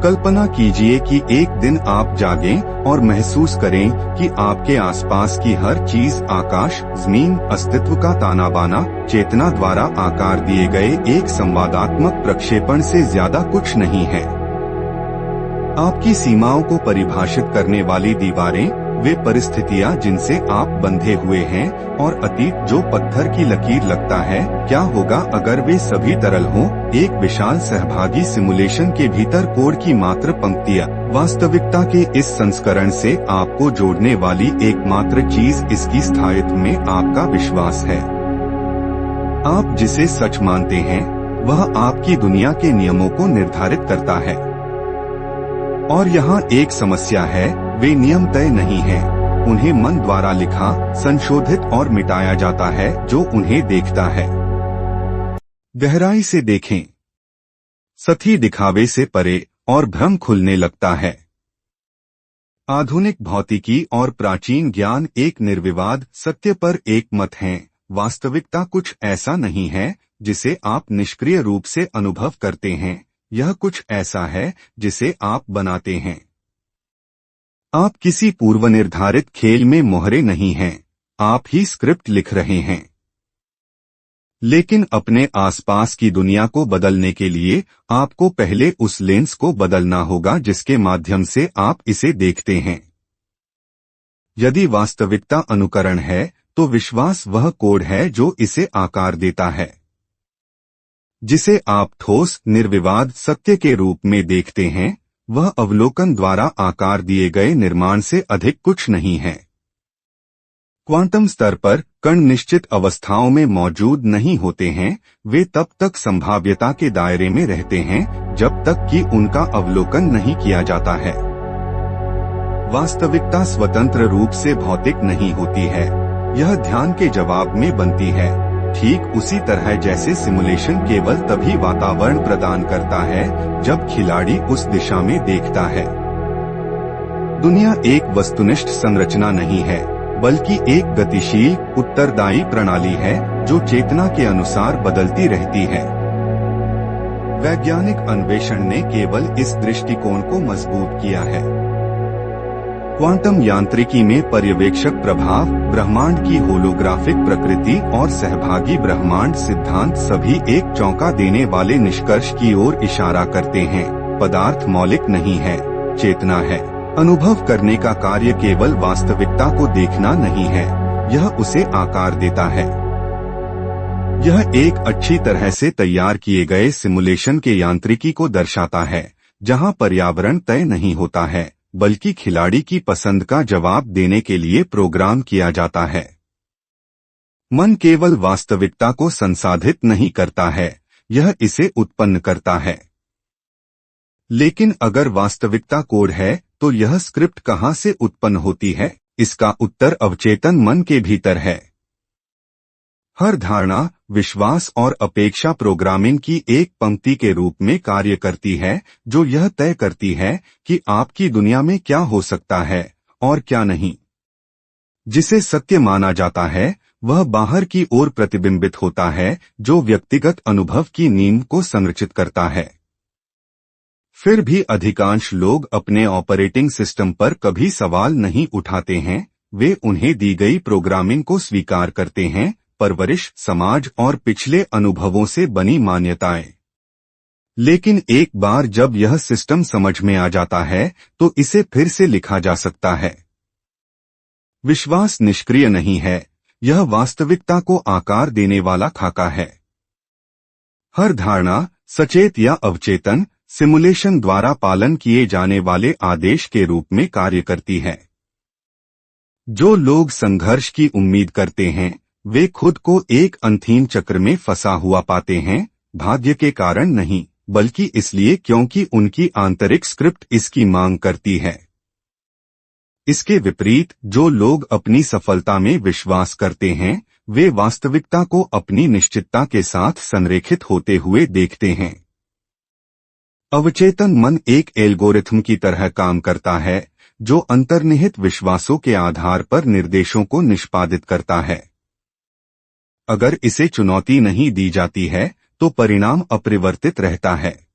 कल्पना कीजिए कि एक दिन आप जागें और महसूस करें कि आपके आसपास की हर चीज, आकाश, जमीन, अस्तित्व का ताना बाना, चेतना द्वारा आकार दिए गए एक संवादात्मक प्रक्षेपण से ज्यादा कुछ नहीं है। आपकी सीमाओं को परिभाषित करने वाली दीवारें, वे परिस्थितियां जिनसे आप बंधे हुए हैं, और अतीत जो पत्थर की लकीर लगता है, क्या होगा अगर वे सभी तरल हों? एक विशाल सहभागी सिमुलेशन के भीतर कोड की मात्र पंक्तियां। वास्तविकता के इस संस्करण से आपको जोड़ने वाली एकमात्र चीज इसकी स्थायित्व में आपका विश्वास है। आप जिसे सच मानते हैं, वह आपकी दुनिया के नियमों को निर्धारित करता है। और यहाँ एक समस्या है, वे नियम तय नहीं हैं। उन्हें मन द्वारा लिखा, संशोधित और मिटाया जाता है जो उन्हें देखता है। गहराई से देखें, सतही दिखावे से परे, और भ्रम खुलने लगता है। आधुनिक भौतिकी और प्राचीन ज्ञान एक निर्विवाद सत्य पर एक मत हैं। वास्तविकता कुछ ऐसा नहीं है जिसे आप निष्क्रिय रूप से अनुभव करते हैं, यह कुछ ऐसा है जिसे आप बनाते हैं। आप किसी पूर्वनिर्धारित खेल में मोहरे नहीं हैं, आप ही स्क्रिप्ट लिख रहे हैं। लेकिन अपने आसपास की दुनिया को बदलने के लिए आपको पहले उस लेंस को बदलना होगा जिसके माध्यम से आप इसे देखते हैं। यदि वास्तविकता अनुकरण है, तो विश्वास वह कोड है जो इसे आकार देता है। जिसे आप ठोस, निर्विवाद सत्य के रूप में देखते हैं, वह अवलोकन द्वारा आकार दिए गए निर्माण से अधिक कुछ नहीं है। क्वांटम स्तर पर कण निश्चित अवस्थाओं में मौजूद नहीं होते हैं, वे तब तक संभाव्यता के दायरे में रहते हैं जब तक कि उनका अवलोकन नहीं किया जाता है। वास्तविकता स्वतंत्र रूप से भौतिक नहीं होती है, यह ध्यान के जवाब में बनती है। ठीक उसी तरह जैसे सिमुलेशन केवल तभी वातावरण प्रदान करता है जब खिलाड़ी उस दिशा में देखता है। दुनिया एक वस्तुनिष्ठ संरचना नहीं है, बल्कि एक गतिशील, उत्तरदायी प्रणाली है जो चेतना के अनुसार बदलती रहती है। वैज्ञानिक अन्वेषण ने केवल इस दृष्टिकोण को मजबूत किया है। क्वांटम यांत्रिकी में पर्यवेक्षक प्रभाव, ब्रह्मांड की होलोग्राफिक प्रकृति और सहभागी ब्रह्मांड सिद्धांत सभी एक चौंका देने वाले निष्कर्ष की ओर इशारा करते हैं। पदार्थ मौलिक नहीं है, चेतना है। अनुभव करने का कार्य केवल वास्तविकता को देखना नहीं है, यह उसे आकार देता है। यह एक अच्छी तरह से तैयार किए गए सिमुलेशन के यांत्रिकी को दर्शाता है, जहां पर्यावरण तय नहीं होता है, बल्कि खिलाड़ी की पसंद का जवाब देने के लिए प्रोग्राम किया जाता है। मन केवल वास्तविकता को संसाधित नहीं करता है, यह इसे उत्पन्न करता है। लेकिन अगर वास्तविकता कोड है, तो यह स्क्रिप्ट कहाँ से उत्पन्न होती है? इसका उत्तर अवचेतन मन के भीतर है। हर धारणा, विश्वास और अपेक्षा प्रोग्रामिंग की एक पंक्ति के रूप में कार्य करती है जो यह तय करती है कि आपकी दुनिया में क्या हो सकता है और क्या नहीं। जिसे सत्य माना जाता है वह बाहर की ओर प्रतिबिंबित होता है, जो व्यक्तिगत अनुभव की नींव को संरचित करता है। फिर भी अधिकांश लोग अपने ऑपरेटिंग सिस्टम पर कभी सवाल नहीं उठाते हैं, वे उन्हें दी गई प्रोग्रामिंग को स्वीकार करते हैं, परवरिश, समाज और पिछले अनुभवों से बनी मान्यताएं। लेकिन एक बार जब यह सिस्टम समझ में आ जाता है, तो इसे फिर से लिखा जा सकता है। विश्वास निष्क्रिय नहीं है, यह वास्तविकता को आकार देने वाला खाका है। हर धारणा, सचेत या अवचेतन, सिमुलेशन द्वारा पालन किए जाने वाले आदेश के रूप में कार्य करती है। जो लोग संघर्ष की उम्मीद करते हैं, वे खुद को एक अंधीन चक्र में फंसा हुआ पाते हैं, भाग्य के कारण नहीं, बल्कि इसलिए क्योंकि उनकी आंतरिक स्क्रिप्ट इसकी मांग करती है। इसके विपरीत जो लोग अपनी सफलता में विश्वास करते हैं, वे वास्तविकता को अपनी निश्चितता के साथ संरेखित होते हुए देखते हैं। अवचेतन मन एक एल्गोरिथम की तरह काम करता है, जो अंतर्निहित विश्वासों के आधार पर निर्देशों को निष्पादित करता है। अगर इसे चुनौती नहीं दी जाती है, तो परिणाम अपरिवर्तित रहता है।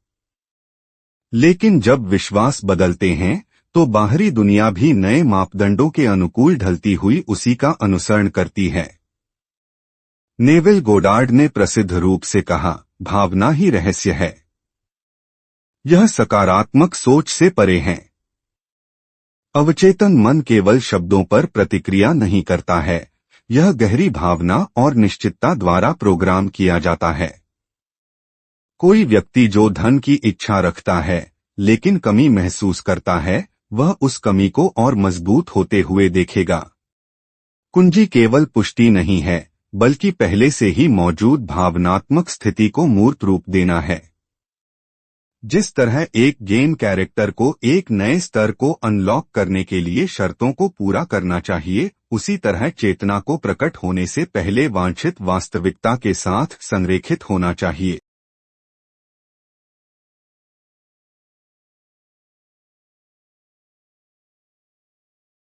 लेकिन जब विश्वास बदलते हैं तो बाहरी दुनिया भी नए मापदंडों के अनुकूल ढलती हुई उसी का अनुसरण करती है। नेविल गोडार्ड ने प्रसिद्ध रूप से कहा, भावना ही रहस्य है। यह सकारात्मक सोच से परे है। अवचेतन मन केवल शब्दों पर प्रतिक्रिया नहीं करता है, यह गहरी भावना और निश्चितता द्वारा प्रोग्राम किया जाता है। कोई व्यक्ति जो धन की इच्छा रखता है लेकिन कमी महसूस करता है, वह उस कमी को और मजबूत होते हुए देखेगा। कुंजी केवल पुष्टि नहीं है, बल्कि पहले से ही मौजूद भावनात्मक स्थिति को मूर्त रूप देना है। जिस तरह एक गेम कैरेक्टर को एक नए स्तर को अनलॉक करने के लिए शर्तों को पूरा करना चाहिए, उसी तरह चेतना को प्रकट होने से पहले वांछित वास्तविकता के साथ संरेखित होना चाहिए।